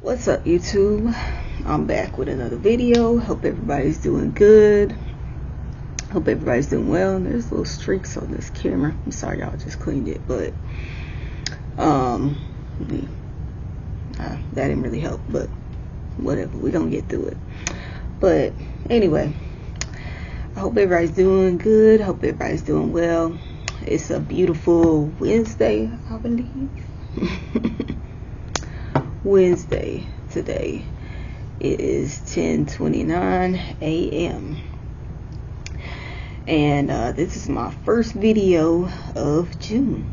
What's up, YouTube? I'm back with another video. Hope everybody's doing good. Hope everybody's doing well. There's little streaks on this camera. I'm sorry, y'all, just cleaned it, but that didn't really help, but whatever, we're gonna get through it. But anyway, I hope everybody's doing good. Hope everybody's doing well. It's a beautiful Wednesday, I believe. Wednesday today. It is 10:29 a.m. and this is my first video of June.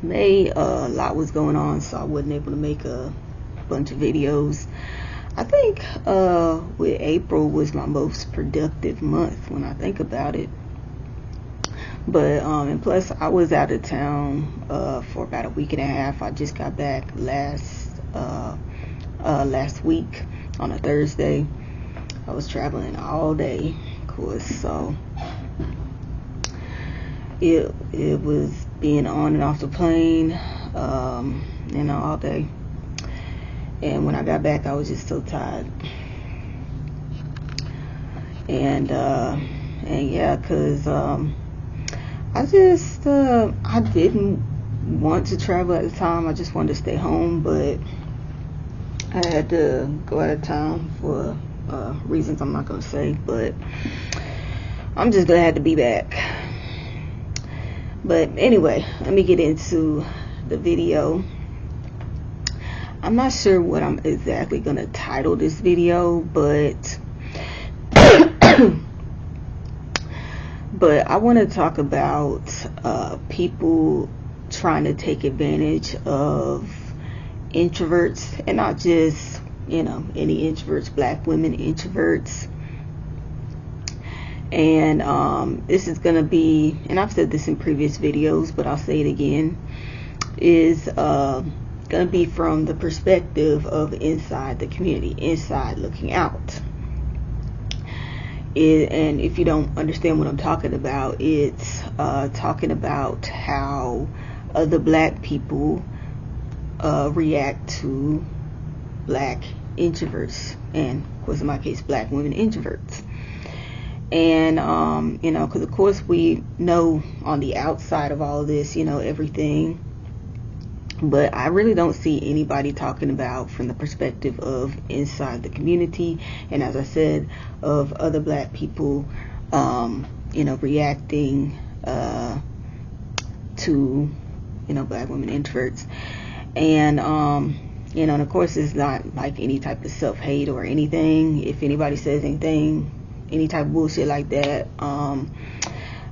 May a lot was going on, so I wasn't able to make a bunch of videos. I think with April was my most productive month when I think about it. But and plus I was out of town for about a week and a half. I just got back last week on a Thursday. I was traveling all day, of course, so it was being on and off the plane all day. And when I got back, I was just so tired. And yeah, because I didn't want to travel at the time. I just wanted to stay home, but I had to go out of town for reasons I'm not going to say, but I'm just glad to be back. But anyway, let me get into the video. I'm not sure what I'm exactly going to title this video, but I want to talk about people trying to take advantage of introverts, and not just, any introverts, black women introverts. And this is going to be, and I've said this in previous videos, but I'll say it again, is going to be from the perspective of inside the community, inside looking out. And if you don't understand what I'm talking about, it's talking about how other black people react to black introverts, and of course in my case black women introverts. And because of course we know on the outside of all of this, everything, but I really don't see anybody talking about from the perspective of inside the community, and as I said, of other black people reacting to black women introverts. And and of course it's not like any type of self-hate or anything. If anybody says anything, any type of bullshit like that, I'm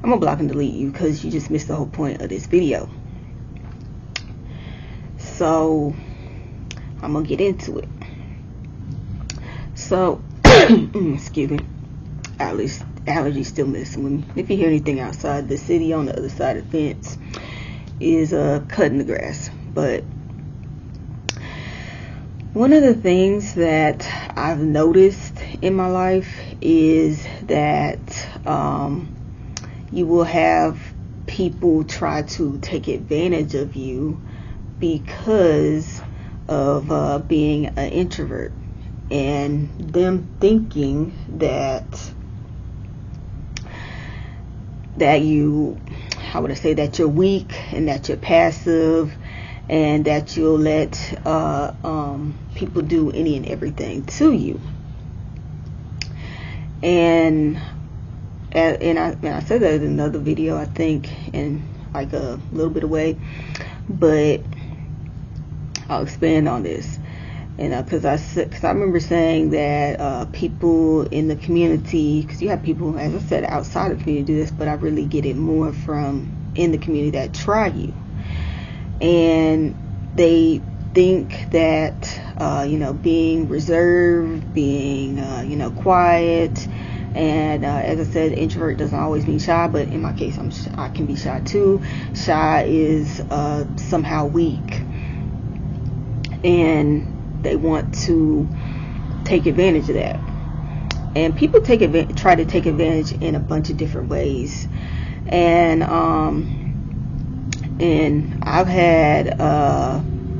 gonna block and delete you, because you just missed the whole point of this video. So I'm gonna get into it. So excuse me, allergies still messing with me. If you hear anything outside, the city on the other side of the fence is cutting the grass. But one of the things that I've noticed in my life is that you will have people try to take advantage of you because of being an introvert, and them thinking that you, how would I say, that you're weak and that you're passive, and that you'll let people do any and everything to you. And I said that in another video, I think, in like a little bit away, but I'll expand on this. And because I remember saying that people in the community, because you have people, as I said, outside of the community do this, but I really get it more from in the community that try you. And they think that being reserved, being quiet, and as I said, introvert doesn't always mean shy, but in my case I can be shy too. Shy is somehow weak, and they want to take advantage of that. And people try to take advantage in a bunch of different ways. And I've had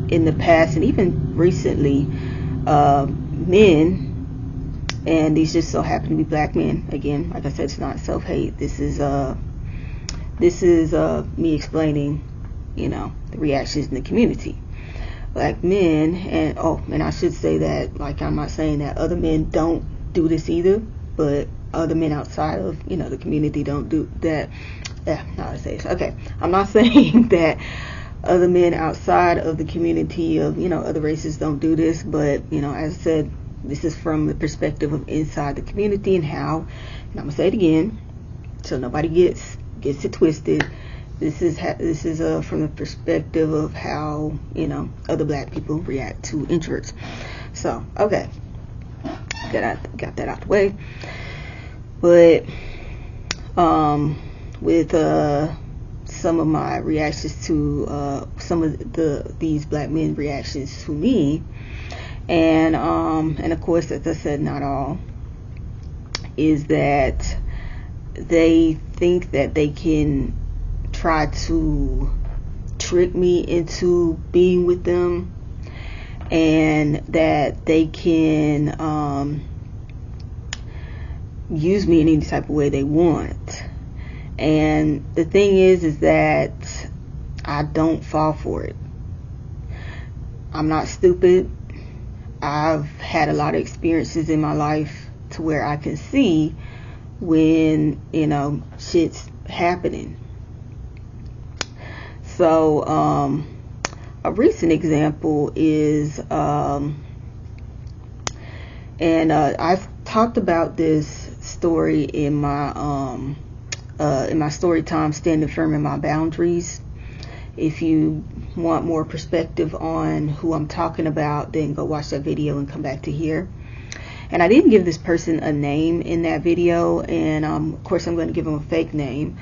in the past and even recently, men, and these just so happen to be black men. Again, like I said, it's not self-hate. This is me explaining, the reactions in the community. Black men, and I should say that, like, I'm not saying that other men don't do this either, but other men outside of, the community don't do that. Okay, I'm not saying that other men outside of the community of, other races don't do this, but, as I said, this is from the perspective of inside the community and how, and I'm gonna say it again, so nobody gets it twisted. This is from the perspective of how, other black people react to introverts. So, okay, got that out the way. But with some of my reactions to some of these black men reactions to me, and of course, as I said, not all, is that they think that they can try to trick me into being with them, and that they can use me in any type of way they want. And the thing is that I don't fall for it. I'm not stupid. I've had a lot of experiences in my life to where I can see when, shit's happening. So, a recent example is, and I've talked about this story in my story time, Standing Firm in My Boundaries. If you want more perspective on who I'm talking about, then go watch that video and come back to here. And I didn't give this person a name in that video, and of course I'm going to give him a fake name.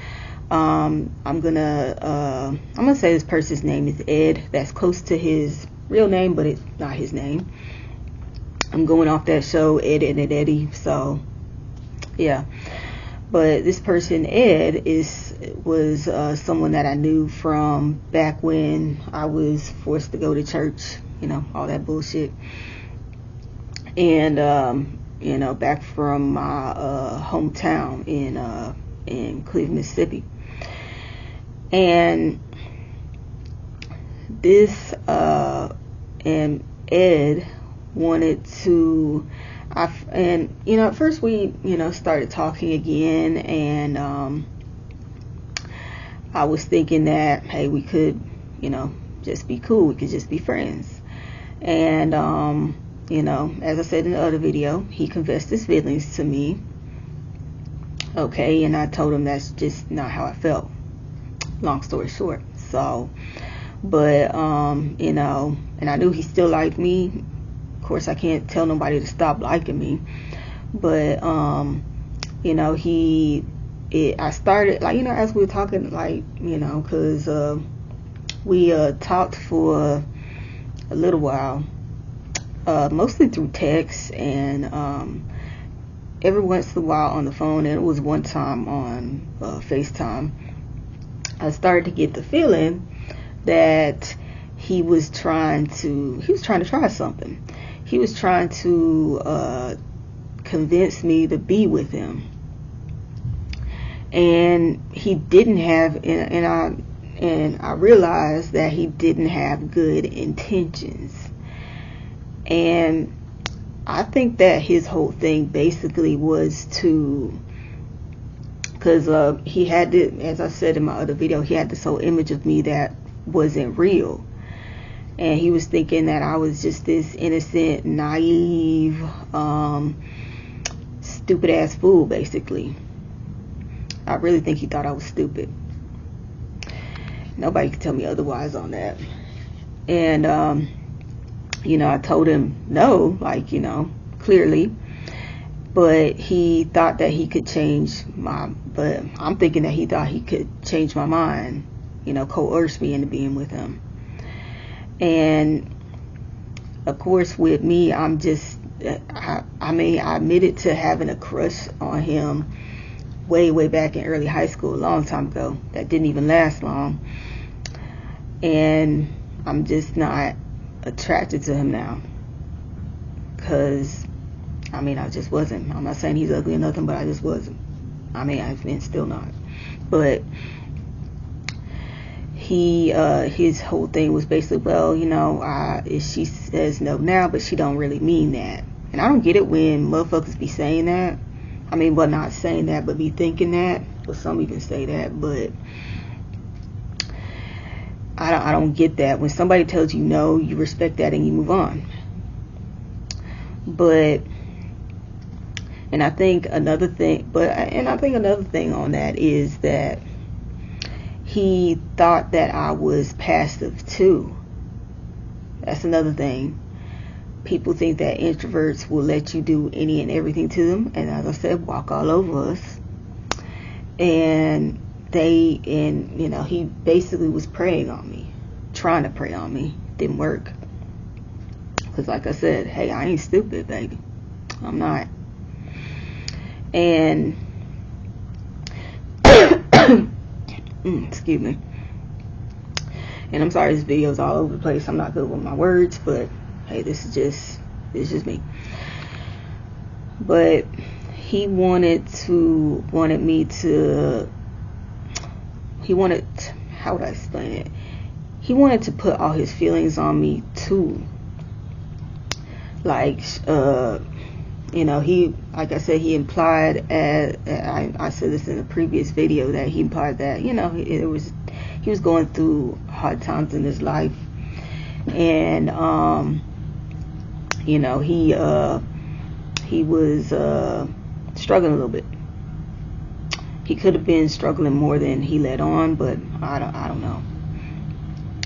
I'm gonna say this person's name is Ed. That's close to his real name, but it's not his name. I'm going off that show, Ed, Ed, and Eddie. So yeah, but this person, Ed, was someone that I knew from back when I was forced to go to church, all that bullshit. And back from my hometown in Cleveland, Mississippi. And this and Ed wanted to, at first we started talking again, and I was thinking that, hey, we could just be cool, we could just be friends. And as I said in the other video, he confessed his feelings to me. Okay, and I told him that's just not how I felt. Long story short. So, but and I knew he still liked me. Of course, I can't tell nobody to stop liking me. But I started, like, as we were talking, like, because we talked for a little while, mostly through text, and every once in a while on the phone, and it was one time on FaceTime. I started to get the feeling that he was trying to try something. He was trying to convince me to be with him, and he didn't have, and I realized that he didn't have good intentions. And I think that his whole thing basically was to, because he had this, as I said in my other video, he had this whole image of me that wasn't real. And he was thinking that I was just this innocent, naive, stupid ass fool, basically. I really think he thought I was stupid. Nobody could tell me otherwise on that. And I told him no, like, clearly. But he thought that he could but I'm thinking that he thought he could change my mind, coerce me into being with him. And of course, with me, I'm just, I admitted to having a crush on him way back in early high school, a long time ago. That didn't even last long. And I'm just not attracted to him now. Because, I mean, I just wasn't. I'm not saying he's ugly or nothing, but I just wasn't. I mean, I've been still not. But his whole thing was basically, well, you know, she says no now, but she don't really mean that. And I don't get it when motherfuckers be saying that. I mean, well, not saying that, but be thinking that. Well, some even say that, but I don't get that. When somebody tells you no, you respect that and you move on. But, and I think another thing on that is that he thought that I was passive too. That's another thing. People think that introverts will let you do any and everything to them, and as I said, walk all over us. And you know, he basically was preying on me, trying to prey on me. Didn't work. Because like I said, hey, I ain't stupid, baby. I'm not. And excuse me. And I'm sorry, this video is all over the place. I'm not good with my words, but hey, this is just me. But he wanted how would I explain it? He wanted to put all his feelings on me too. Like, you know, like I said, he implied, I said this in a previous video, that he implied that, you know, he was going through hard times in his life, and you know, he was struggling a little bit. He could have been struggling more than he let on, but I don't know.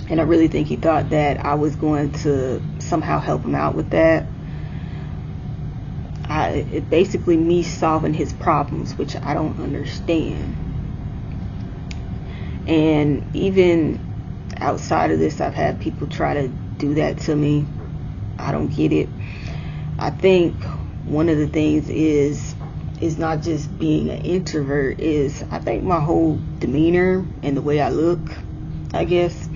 And I really think he thought that I was going to somehow help him out with that. It basically me solving his problems, which I don't understand. And even outside of this, I've had people try to do that to me. I don't get it. I think one of the things is not just being an introvert, is I think my whole demeanor and the way I look, I guess.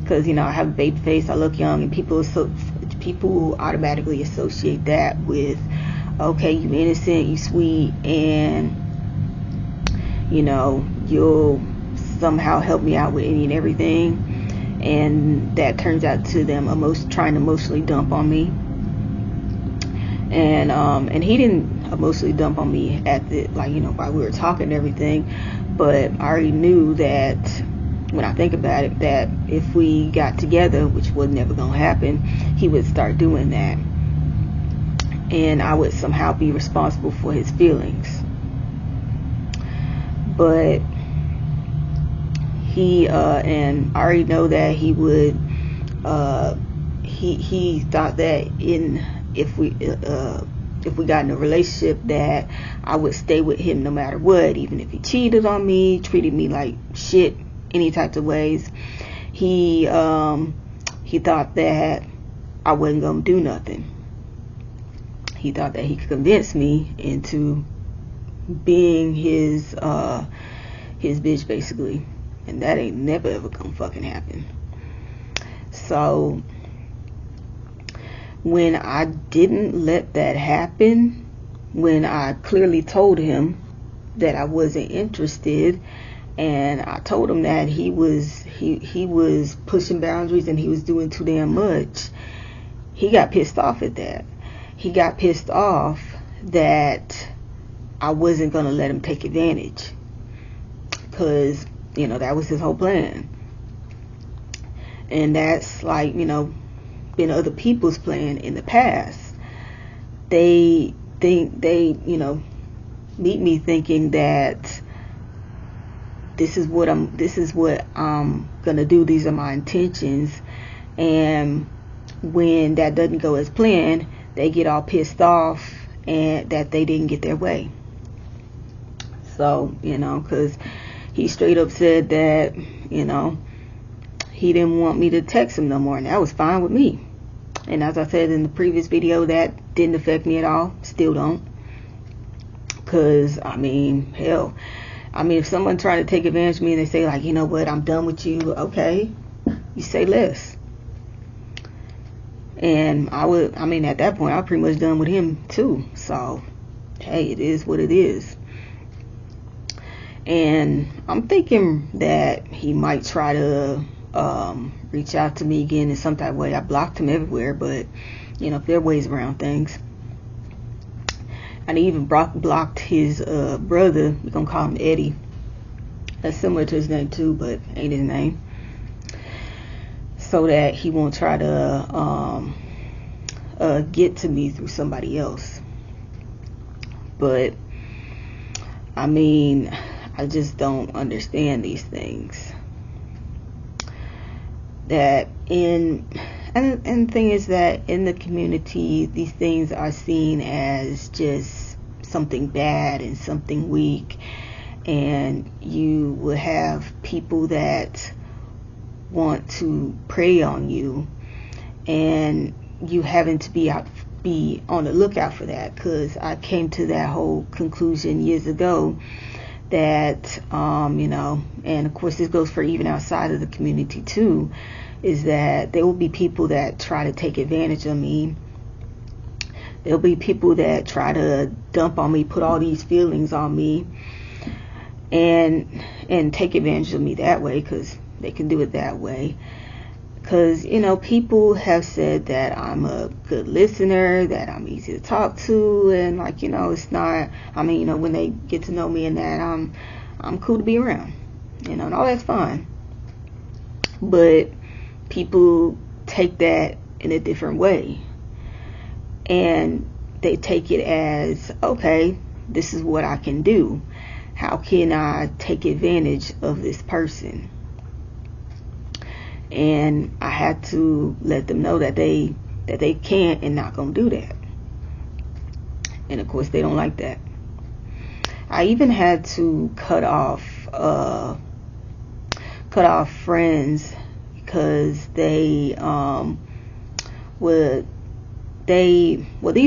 Because, you know, I have a baby face, I look young, and people automatically associate that with, okay, you innocent, you sweet, and, you know, you'll somehow help me out with any and everything. And that turns out to them trying to emotionally dump on me. And he didn't emotionally dump on me at the, like, you know, while we were talking and everything, but I already knew that, when I think about it, that if we got together, which was never gonna happen, he would start doing that, and I would somehow be responsible for his feelings. But he and I already know that he would he thought that if we got in a relationship, that I would stay with him no matter what, even if he cheated on me, treated me like shit, any types of ways. He thought that I wasn't gonna do nothing. He thought that he could convince me into being his bitch, basically, and that ain't never ever gonna fucking happen. So when I didn't let that happen, when I clearly told him that I wasn't interested, and I told him that he was pushing boundaries and he was doing too damn much, he got pissed off at that. He got pissed off that I wasn't going to let him take advantage, because, you know, that was his whole plan. And that's, like, you know, been other people's plan in the past. They think you know, meet me thinking that this is what I'm gonna do, these are my intentions, and when that doesn't go as planned, they get all pissed off and that they didn't get their way. So, you know, because he straight up said that, you know, he didn't want me to text him no more, and that was fine with me. And as I said in the previous video, that didn't affect me at all. Still don't. Because, I mean, hell, I mean, if someone trying to take advantage of me and they say, like, you know what, I'm done with you, okay, you say less. And at that point, I was pretty much done with him too. So, hey, it is what it is. And I'm thinking that he might try to reach out to me again in some type of way. I blocked him everywhere, but there are ways around things. And I even blocked his brother. We're gonna call him Eddie. That's similar to his name too, but ain't his name. So that he won't try to get to me through somebody else. But I just don't understand these things. And the thing is that in the community, these things are seen as just something bad and something weak. And you will have people that want to prey on you, and you having to be on the lookout for that. Because I came to that whole conclusion years ago that and of course this goes for even outside of the community too, is that there will be people that try to take advantage of me. There'll be people that try to dump on me, put all these feelings on me, and take advantage of me that way, because they can do it that way. Because people have said that I'm a good listener, that I'm easy to talk to, and it's not, when they get to know me and that I'm cool to be around, and all that's fine. But people take that in a different way, and they take it as, okay, this is what I can do. How can I take advantage of this person? And I had to let them know that they can't and not gonna do that. And of course they don't like that. I even had to cut off friends because these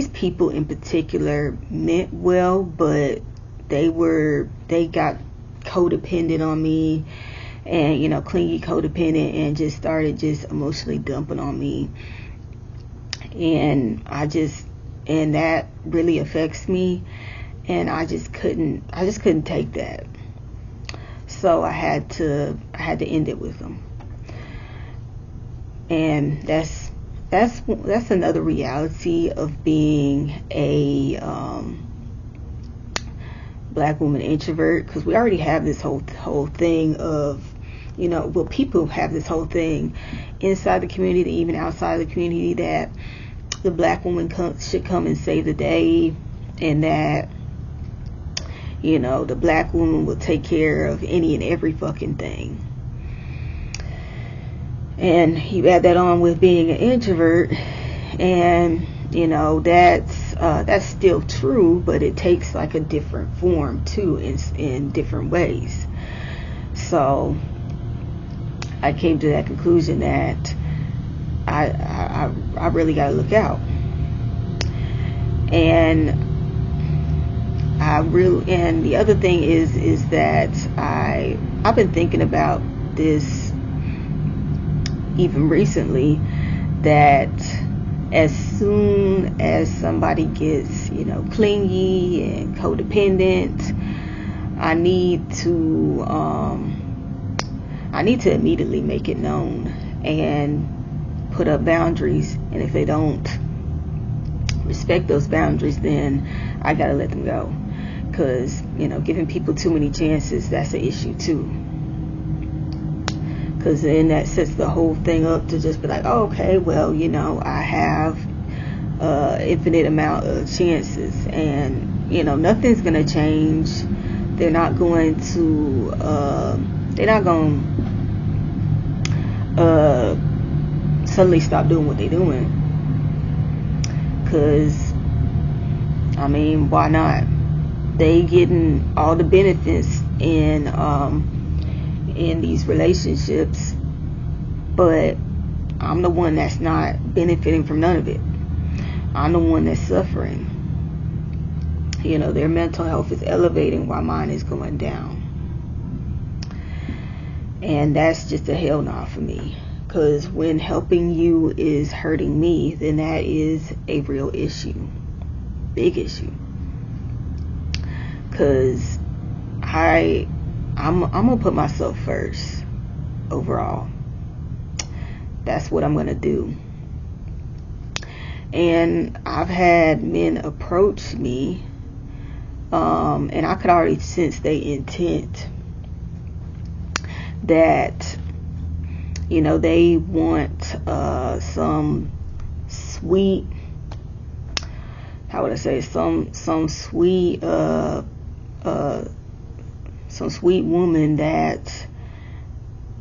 people in particular meant well, but they got codependent on me, and clingy, codependent, and just started just emotionally dumping on me. And that really affects me, and I just couldn't take that. So I had to end it with them. And that's another reality of being a black woman introvert, because we already have this whole thing of, people have this whole thing inside the community, even outside the community, that the black woman should come and save the day, and that the black woman will take care of any and every fucking thing. And you add that on with being an introvert, and that's still true, but it takes like a different form too, in different ways. So I came to that conclusion that I really got to look out. And the other thing is that I've been thinking about this even recently, that as soon as somebody gets clingy and codependent, I need to immediately make it known and put up boundaries. And if they don't respect those boundaries, then I gotta let them go. Because giving people too many chances, that's an issue too. Because then that sets the whole thing up to just be like, oh, okay, well, I have infinite amount of chances, and nothing's gonna change. They're not going to suddenly stop doing what they're doing. Because why not? They getting all the benefits in these relationships, but I'm the one that's not benefiting from none of it. I'm the one that's suffering. Their mental health is elevating while mine is going down. And that's just a hell no for me. Because when helping you is hurting me, then that is a real issue. Big issue. Because I'm gonna put myself first overall. That's what I'm gonna do. And I've had men approach me, and I could already sense their intent that, you know, they want some sweet, how would I say, some sweet some sweet woman that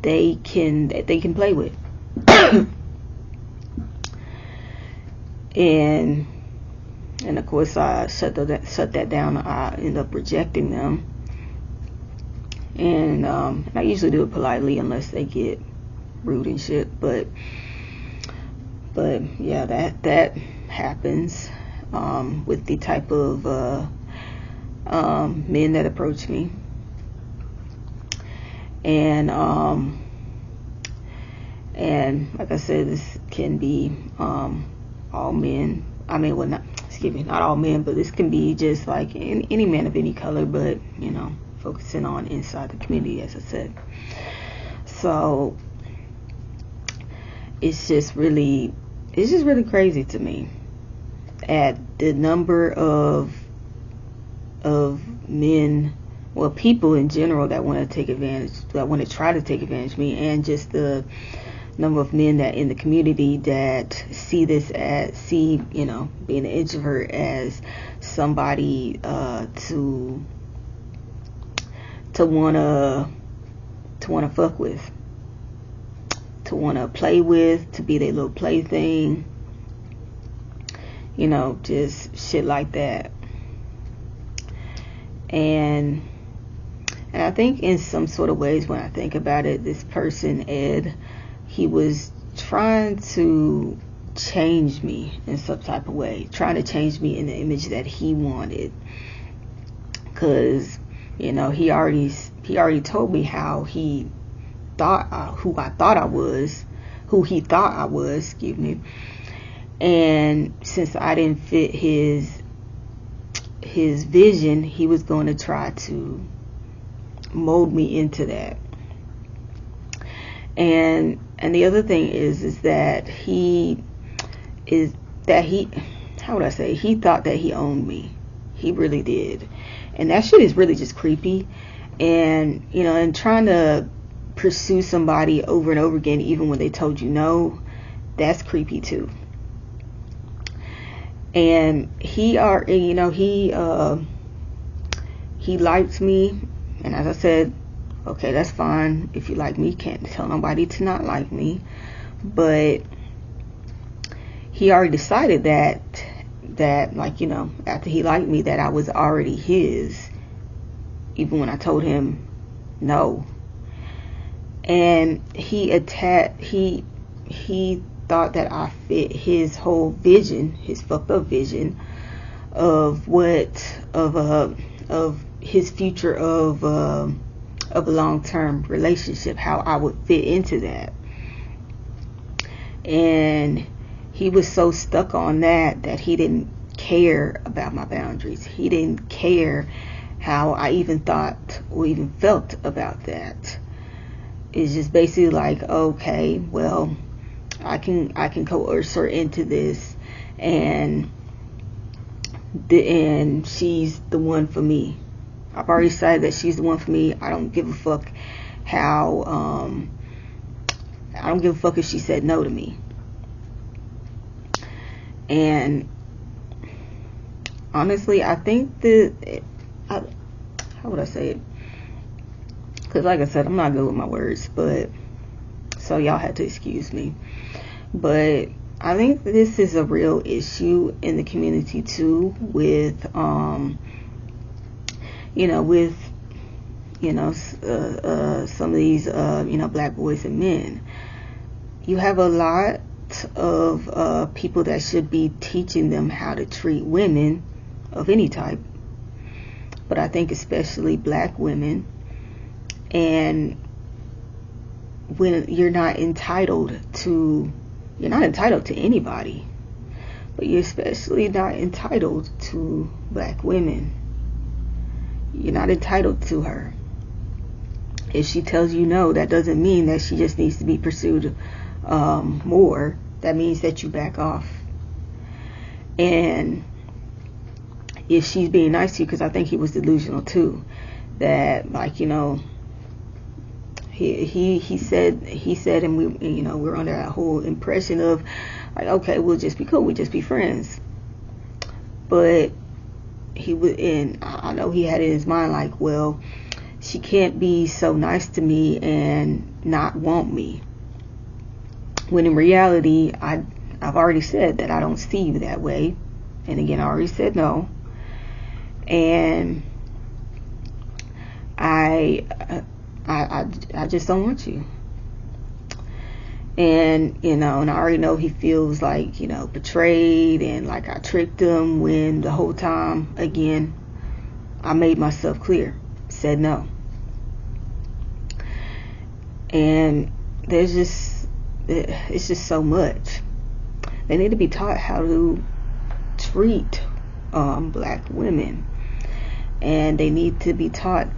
they can play with. and of course I shut that down. I end up rejecting them, and I usually do it politely unless they get rude and shit, but yeah, that happens with the type of men that approach me. And like I said, this can be all men. I mean, well, not all men, but this can be just like any man of any color, but, you know, focusing on inside the community, as I said. So it's just really crazy to me at the number of men, well, people in general that want to try to take advantage of me, and just the number of men that in the community that see, you know, being an introvert as somebody to wanna fuck with, to wanna play with, to be their little plaything, you know, just shit like that. And I think in some sort of ways, when I think about it, this person, Ed, he was trying to change me in some type of way, trying to change me in the image that he wanted. Because, you know, he already told me how he thought, who he thought I was, excuse me. And since I didn't fit his vision, he was going to try to mold me into that. And the other thing is that he how would I say, he thought that he owned me. He really did. And that shit is really just creepy. And, you know, and trying to pursue somebody over and over again, even when they told you no, that's creepy too. And he liked me, and as I said, okay, that's fine. If you like me, can't tell nobody to not like me. But he already decided that like, you know, after he liked me, that I was already his, even when I told him no. And he thought that I fit his whole vision, his fucked up vision of his future of a long-term relationship, how I would fit into that. And he was so stuck on that he didn't care about my boundaries. He didn't care how I even thought or even felt about that. It's just basically like, okay, well, I can coerce her into this, and she's the one for me. I've already decided that she's the one for me. I don't give a fuck how I don't give a fuck if she said no to me. And honestly, I think how would I say it? Because like I said, I'm not good with my words, but so y'all had to excuse me. But I think this is a real issue in the community too, with some of these black boys and men. You have a lot of people that should be teaching them how to treat women of any type, but I think especially black women. And when you're not entitled to anybody, but you're especially not entitled to black women. You're not entitled to her. If she tells you no, that doesn't mean that she just needs to be pursued more. That means that you back off. And if she's being nice to you, because I think he was delusional too, that like, you know, he said, and we, you know, we're under that whole impression of like, okay, we'll just be cool, we'll just be friends. But he would, and I know he had in his mind like, well, she can't be so nice to me and not want me. When in reality, I've already said that I don't see you that way. And again, I already said no. And I just don't want you. And, you know, and I already know he feels like, you know, betrayed and like I tricked him, when the whole time, again, I made myself clear, said no. And it's just so much. They need to be taught how to treat black women, and they need to be taught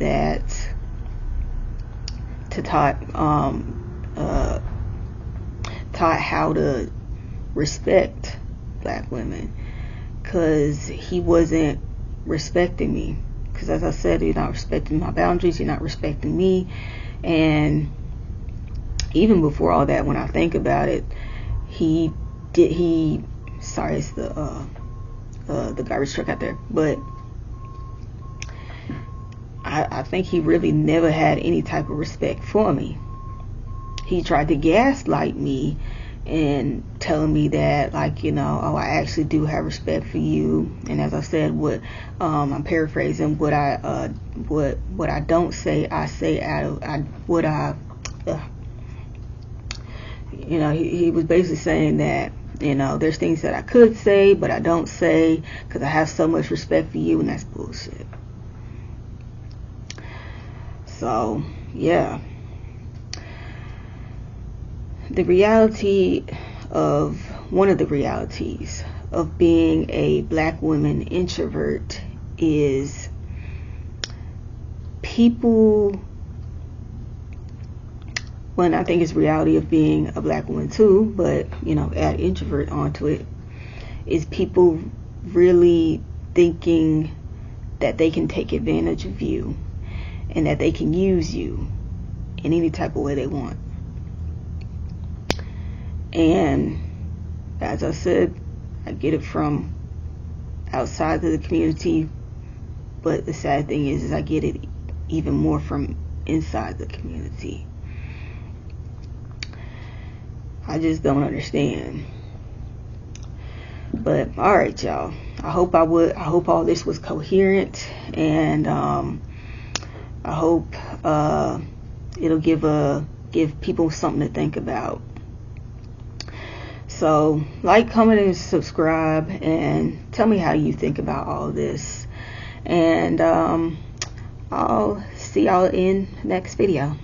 taught how to respect black women, because he wasn't respecting me. Because as I said, you're not respecting my boundaries, you're not respecting me. And even before all that, when I think about it, sorry, it's the garbage truck out there, but I think he really never had any type of respect for me. He tried to gaslight me and telling me that, like, you know, oh, I actually do have respect for you. And as I said, I'm paraphrasing, what I don't say, I say out of you know, he was basically saying that, you know, there's things that I could say, but I don't say because I have so much respect for you, and that's bullshit. So, yeah. One of the realities of being a black woman introvert is people, well, I think it's reality of being a black woman too, but, you know, add introvert onto it, is people really thinking that they can take advantage of you and that they can use you in any type of way they want. And as I said, I get it from outside of the community, but the sad thing is I get it even more from inside the community. I just don't understand. But all right, y'all, I hope all this was coherent, and I hope it'll give people something to think about. So like, comment, and subscribe, and tell me how you think about all of this. And I'll see y'all in next video.